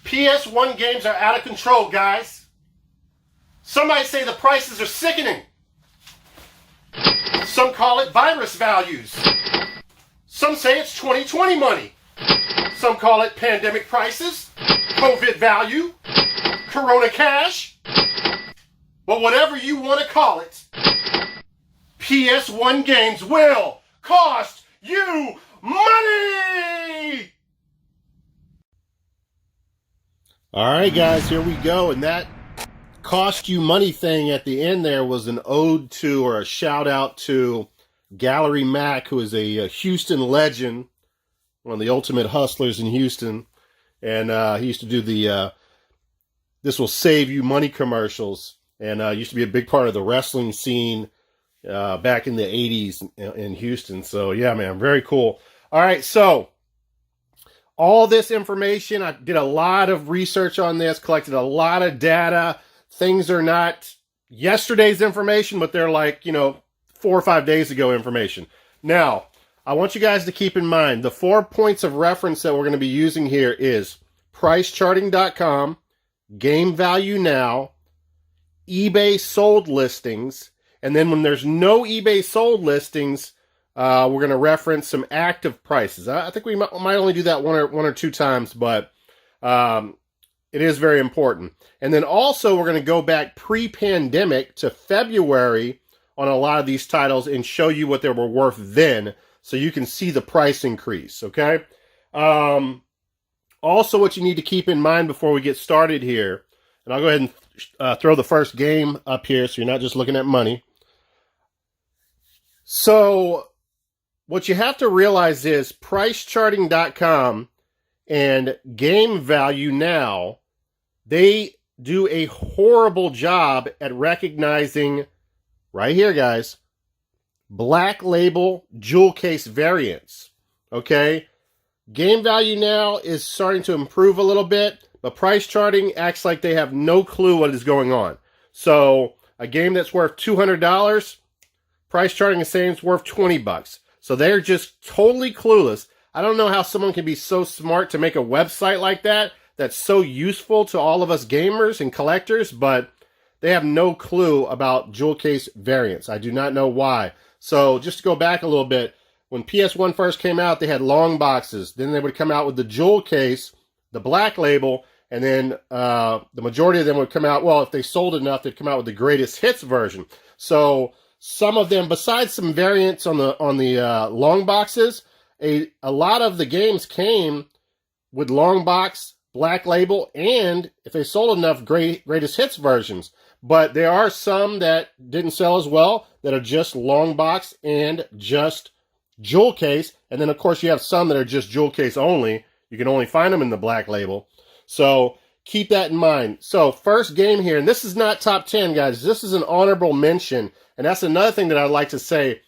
PS1 games are out of control, guys. Somebody say the prices are sickening. Some call it virus values. Some say it's 2020 money. Some call it pandemic prices, COVID value, Corona cash. But whatever you want to call it, PS1 games will cost you money! Alright guys, here we go. And that cost you money thing at the end there was an ode to, or a shout out to, Gallery Mack, who is a Houston legend, one of the ultimate hustlers in Houston. And he used to do the This Will Save You Money commercials. And used to be a big part of the wrestling scene back in the 80s in Houston. So yeah, man, very cool. All right, so all this information, I did a lot of research on this, collected a lot of data. Things are not yesterday's information, but they're like, 4 or 5 days ago information. Now, I want you guys to keep in mind, the 4 points of reference that we're going to be using here is pricecharting.com, Game Value Now, eBay sold listings, and then when there's no eBay sold listings, we're going to reference some active prices. I think we might only do that one or two times, but it is very important. And then also we're going to go back pre-pandemic to February on a lot of these titles and show you what they were worth then, so you can see the price increase, okay? Also, what you need to keep in mind before we get started here, and I'll go ahead and throw the first game up here so you're not just looking at money. So what you have to realize is pricecharting.com and Game Value Now, they do a horrible job at recognizing, right here guys, black label jewel case variants, okay? Game Value Now is starting to improve a little bit, but Price Charting acts like they have no clue what is going on. So a game that's worth $200, Price Charting is saying it's worth $20. So they're just totally clueless. I don't know how someone can be so smart to make a website like that that's so useful to all of us gamers and collectors, but they have no clue about jewel case variants. I do not know why. So just to go back a little bit, when PS1 first came out, they had long boxes. Then they would come out with the jewel case, the black label, and then the majority of them would come out, well, if they sold enough, they'd come out with the greatest hits version. So some of them, besides some variants on the long boxes, a lot of the games came with long box, black label, and if they sold enough, greatest hits versions. But there are some that didn't sell as well that are just long box and just jewel case. And then, of course, you have some that are just jewel case only. You can only find them in the black label. So keep that in mind. So first game here, and this is not top 10, guys. This is an honorable mention. And that's another thing that I'd like to say.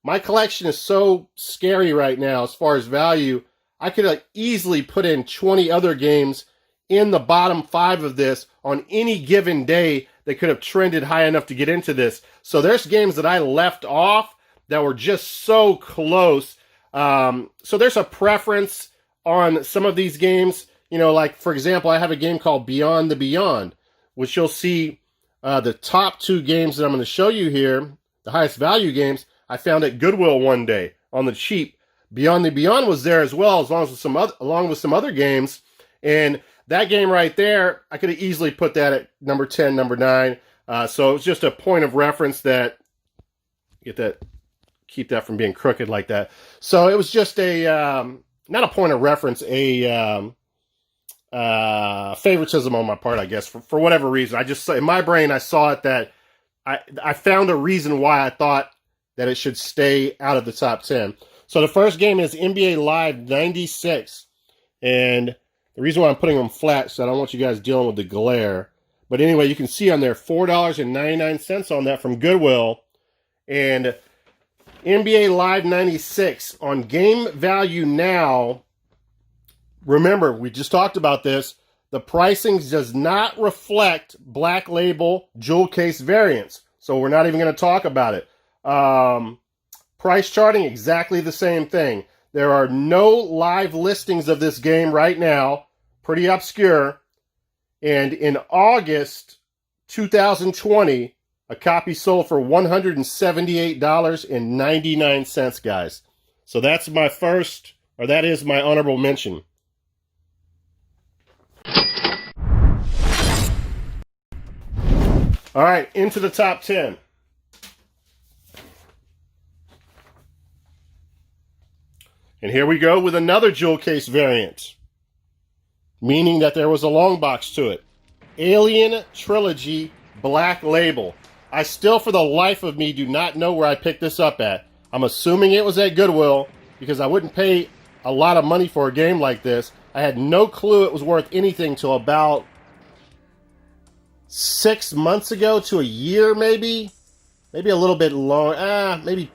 My collection is so scary right now as far as value. I could easily put in 20 other games in the bottom 5 of this on any given day that could have trended high enough to get into this. So there's games that I left off that were just so close. So there's a preference on some of these games. Like, for example, I have a game called Beyond the Beyond, which you'll see the top 2 games that I'm going to show you here, the highest value games, I found at Goodwill one day on the cheap. Beyond the Beyond was there as well, along with some other games. And that game right there, I could have easily put that at number 10, number 9. So it's just a point of reference that, keep that from being crooked like that. So it was just not a point of reference, a favoritism on my part, I guess, for whatever reason. In my brain, I saw it that I found a reason why I thought that it should stay out of the top 10. So the first game is NBA Live 96. And the reason why I'm putting them flat, so I don't want you guys dealing with the glare. But anyway, you can see on there $4.99 on that from Goodwill. And NBA Live 96 on Game Value Now. Remember, we just talked about this. The pricing does not reflect black label jewel case variants. So we're not even going to talk about it. Price charting, exactly the same thing. There are no live listings of this game right now. Pretty obscure. And in August 2020, a copy sold for $178.99, guys. So that's my first, or that is my honorable mention. All right, into the top 10. And here we go with another jewel case variant, meaning that there was a long box to it. Alien Trilogy Black Label. I still, for the life of me, do not know where I picked this up at. I'm assuming it was at Goodwill, because I wouldn't pay a lot of money for a game like this. I had no clue it was worth anything till about 6 months ago to a year, maybe a little bit long. I'm going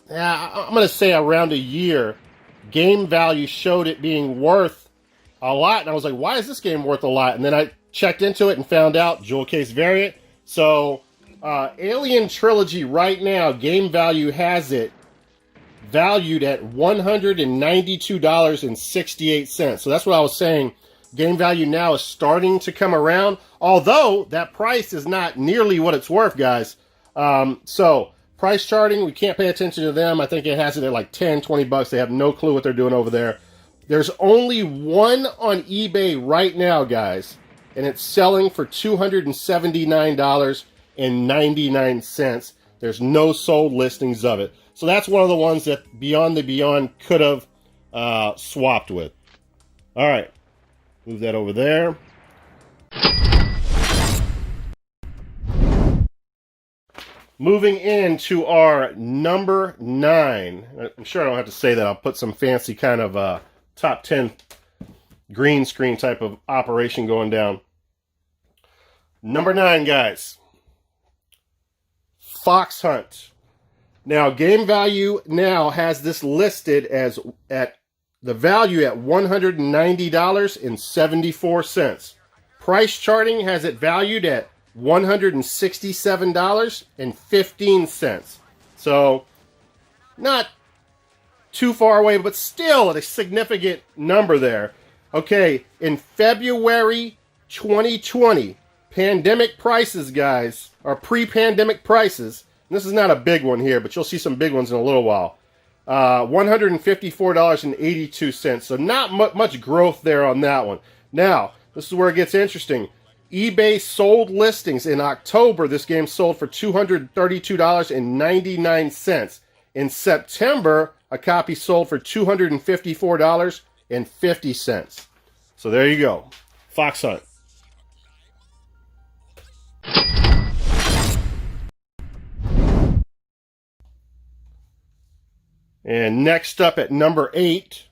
to say around a year. Game Value showed it being worth a lot, and I was like, why is this game worth a lot? And then I checked into it and found out jewel case variant. So Alien Trilogy right now, Game Value has it valued at $192.68. So that's what I was saying. Game Value now is starting to come around, although that price is not nearly what it's worth, guys. So price charting, we can't pay attention to them. I think it has it at like 10, 20 bucks. They have no clue what they're doing over there. There's only one on eBay right now, guys, and it's selling for $279.99. There's no sold listings of it. So that's one of the ones that Beyond the Beyond could have swapped with. All right. Move that over there. Moving into our number 9. I'm sure I don't have to say that. I'll put some fancy kind of top 10 green screen type of operation going down. Number 9, guys. Fox Hunt. Now, Game Value now has this listed as at the value at $190.74. Price charting has it valued at $167.15. So, not too far away, but still a significant number there. Okay, in February 2020, pandemic prices, guys, or pre-pandemic prices. And this is not a big one here, but you'll see some big ones in a little while. $154.82. So not much growth there on that one. Now, this is where it gets interesting. eBay sold listings in October. This game sold for $232.99. In September, a copy sold for $254.50. So there you go. Fox Hunt. And next up at number 8,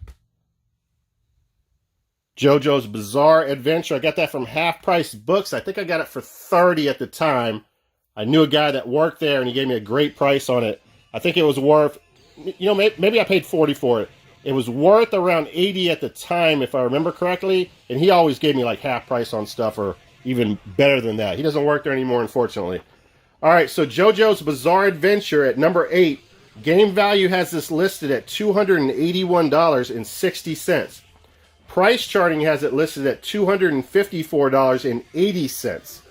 JoJo's Bizarre Adventure. I got that from Half Price Books. I think I got it for $30 at the time. I knew a guy that worked there, and he gave me a great price on it. I think it was worth, maybe I paid $40 for it. It was worth around $80 at the time, if I remember correctly. And he always gave me like half price on stuff, or even better than that. He doesn't work there anymore, unfortunately. All right, so JoJo's Bizarre Adventure at number 8. Game Value has this listed at $281.60. Price charting has it listed at $254.80.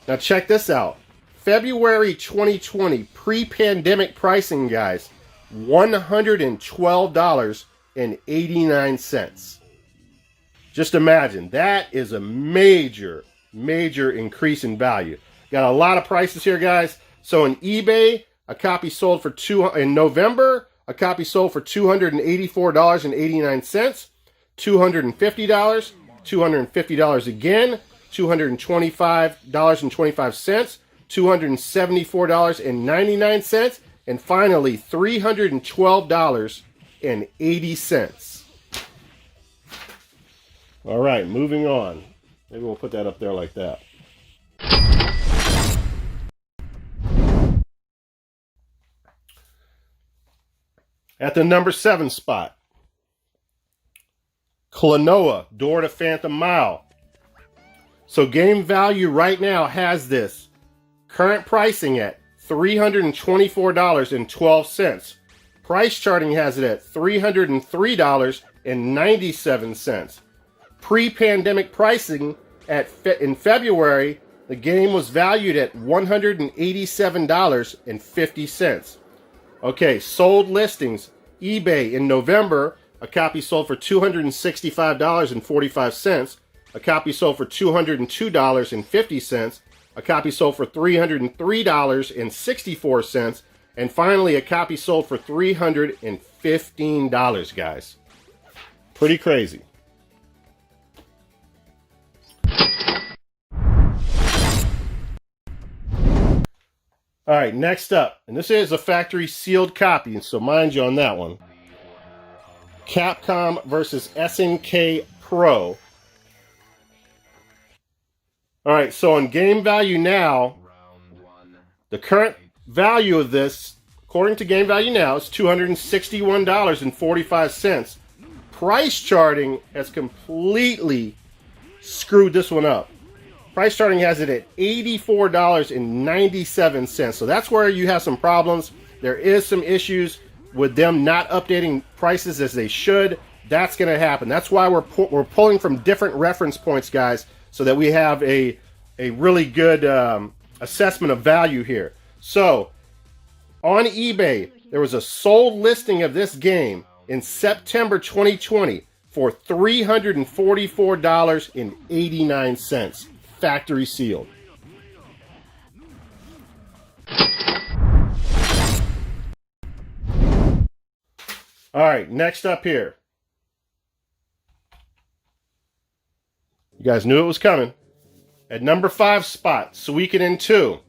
Now check this out. February 2020, pre-pandemic pricing, guys, $112.89. Just imagine, that is a major increase in value. Got a lot of prices here, guys. So in eBay, a copy sold for in November, a copy sold for $284.89, $250, $250 again, $225.25, $274.99, and finally $312.80. All right, moving on. Maybe we'll put that up there like that. At the number 7 spot, Klonoa, Door to Phantom Mile. So Game Value right now has this current pricing at $324.12. Price charting has it at $303.97. Pre-pandemic pricing in February, the game was valued at $187.50. Okay, sold listings. eBay in November, a copy sold for $265.45. A copy sold for $202.50. A copy sold for $303.64. And finally, a copy sold for $315, guys. Pretty crazy. All right, next up, and this is a factory sealed copy, so mind you on that one. Capcom versus SNK Pro. All right, so on Game Value Now, the current value of this, according to Game Value Now, is $261.45. Price charting has completely screwed this one up. Price charting has it at $84.97. So that's where you have some problems. There is some issues with them not updating prices as they should. That's going to happen. That's why we're pulling from different reference points, guys, so that we have a really good assessment of value here. So on eBay, there was a sold listing of this game in September 2020 for $344.89. Factory sealed. All right, next up here. You guys knew it was coming. At number 5 spot, Suikoden 2.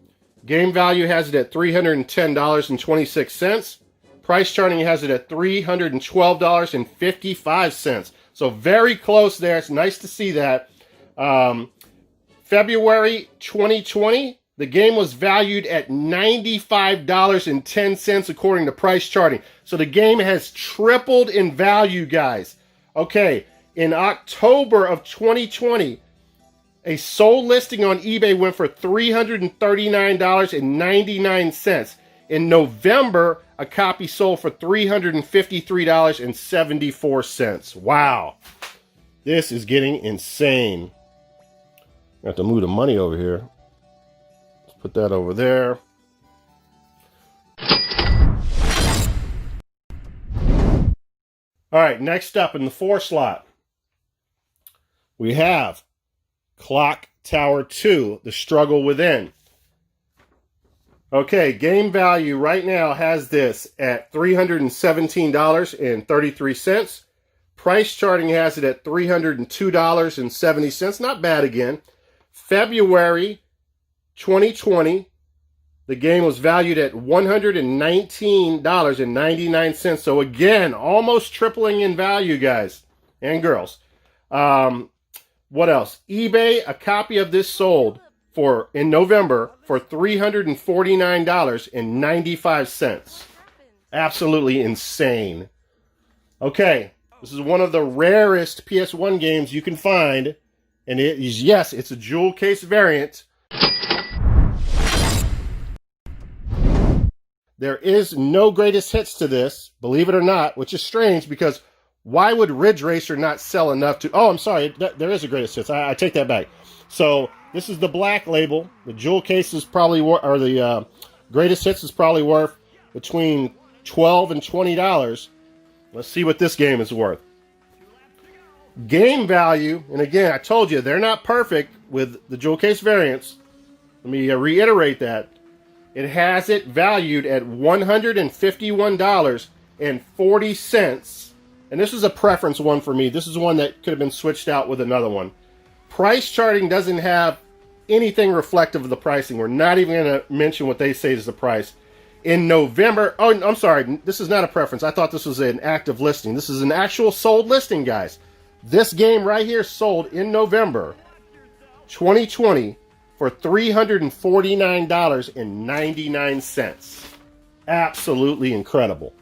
Game Value has it at $310.26. Price charting has it at $312.55. So very close there. It's nice to see that. February 2020, the game was valued at $95.10 according to price charting. So the game has tripled in value, guys. Okay, in October of 2020, a sold listing on eBay went for $339.99. In November, a copy sold for $353.74. Wow. This is getting insane. I have to move the money over here. Let's put that over there. All right, next up in the 4 slot, we have Clock Tower 2, The Struggle Within. Okay, Game Value right now has this at $317.33. Price charting has it at $302.70. Not bad again. February 2020, the game was valued at $119.99. So again, almost tripling in value, guys and girls. What else? eBay, a copy of this sold in November for $349.95. Absolutely insane. Okay, this is one of the rarest PS1 games you can find. And it is, yes, it's a jewel case variant. There is no greatest hits to this, believe it or not, which is strange because why would Ridge Racer not sell enough to... Oh, I'm sorry, there is a greatest hits. I take that back. So this is the black label. The jewel case is probably, or the greatest hits is probably worth between $12 and $20. Let's see what this game is worth. Game Value, and again, I told you, they're not perfect with the jewel case variants. Let me reiterate that. It has it valued at $151.40. And this is a preference one for me. This is one that could have been switched out with another one. Price charting doesn't have anything reflective of the pricing. We're not even going to mention what they say is the price. In November, oh, I'm sorry, this is not a preference. I thought this was an active listing. This is an actual sold listing, guys. This game right here sold in November 2020 for $349.99. Absolutely incredible.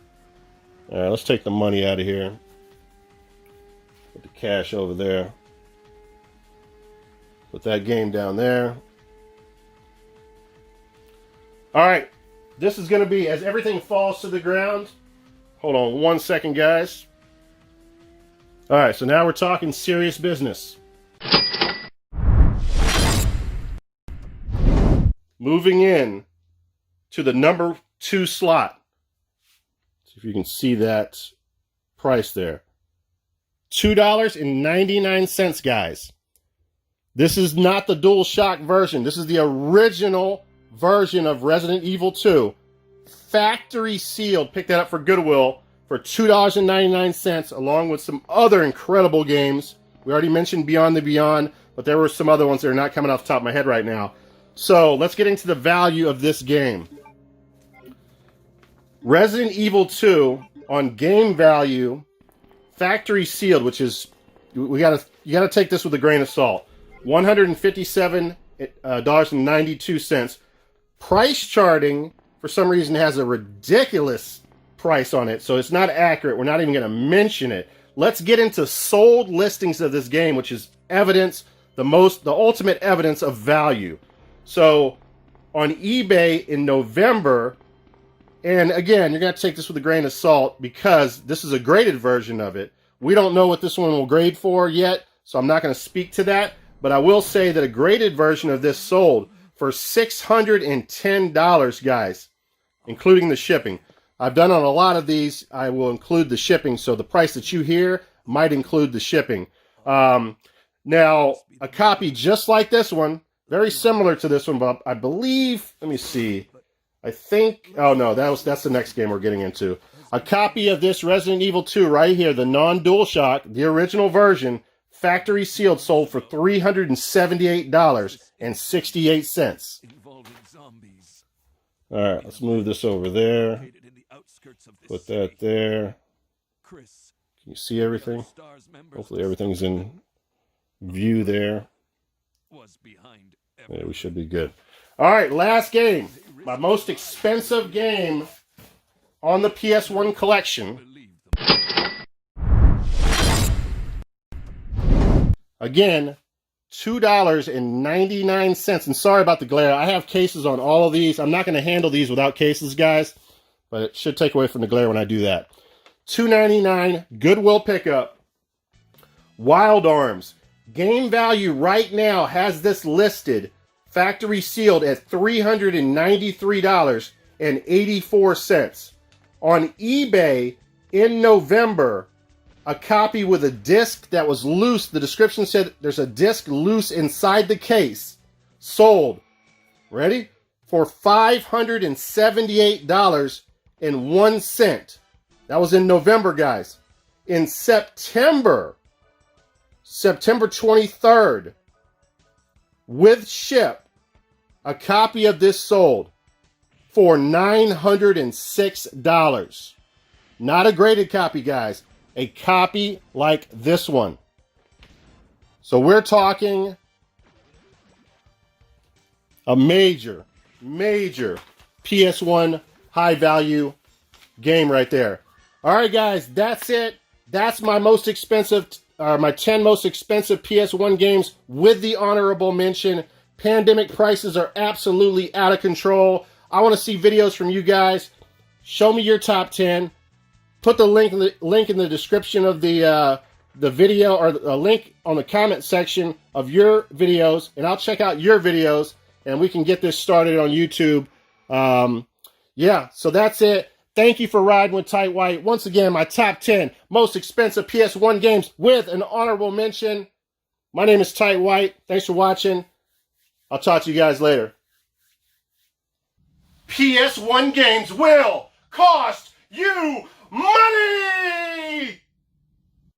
All right, let's take the money out of here. Put the cash over there. Put that game down there. All right, this is going to be, as everything falls to the ground. Hold on one second, guys. All right, so now we're talking serious business. moving in to the number 2 slot. See if you can see that price there. $2.99, guys. This is not the DualShock version. This is the original version of Resident Evil 2. Factory sealed. Pick that up for Goodwill for $2.99, along with some other incredible games. We already mentioned Beyond the Beyond, but there were some other ones that are not coming off the top of my head right now. So let's get into the value of this game. Resident Evil 2 on game value, factory sealed, which is, you gotta take this with a grain of salt. $157.92. Price charting, for some reason, has a ridiculous price on it, so it's not accurate. We're not even going to mention it. Let's get into sold listings of this game, which is evidence, the ultimate evidence of value. So on eBay in November, and again, you're going to take this with a grain of salt because this is a graded version of it. We don't know what this one will grade for yet, so I'm not going to speak to that, but I will say that a graded version of this sold for $610, guys, including the shipping. I've done on a lot of these. I will include the shipping, so the price that you hear might include the shipping. Now, a copy just like this one, very similar to this one, but I believe, let me see. I think, oh no, that's the next game we're getting into. A copy of this Resident Evil 2 right here, the non-DualShock, the original version, factory sealed, sold for $378.68. All right, let's move this over there. Put that there. Can you see everything? Hopefully everything's in view there. Yeah, we should be good. All right, last game. My most expensive game on the PS1 collection. Again, $2.99. And sorry about the glare. I have cases on all of these. I'm not going to handle these without cases, guys. But it should take away from the glare when I do that. $2.99, Goodwill pickup. Wild Arms. Game value right now has this listed, factory sealed, at $393.84. On eBay in November, a copy with a disc that was loose. The description said there's a disc loose inside the case. Sold. Ready? For $578.01. That was in November, guys. In September 23rd, with ship, a copy of this sold for $906. Not a graded copy, guys. A copy like this one. So we're talking a major PS1 high value game right there. All right, guys, that's it. That's my most expensive, my 10 most expensive PS1 games with the honorable mention. Pandemic prices are absolutely out of control. I want to see videos from you guys. Show me your top 10. Put the link in the description of the video, or a link on the comment section of your videos, and I'll check out your videos, and we can get this started on YouTube. Yeah, so that's it. Thank you for riding with Tight White. Once again, my top 10 most expensive PS1 games with an honorable mention. My name is Tight White. Thanks for watching. I'll talk to you guys later. PS1 games will cost you money!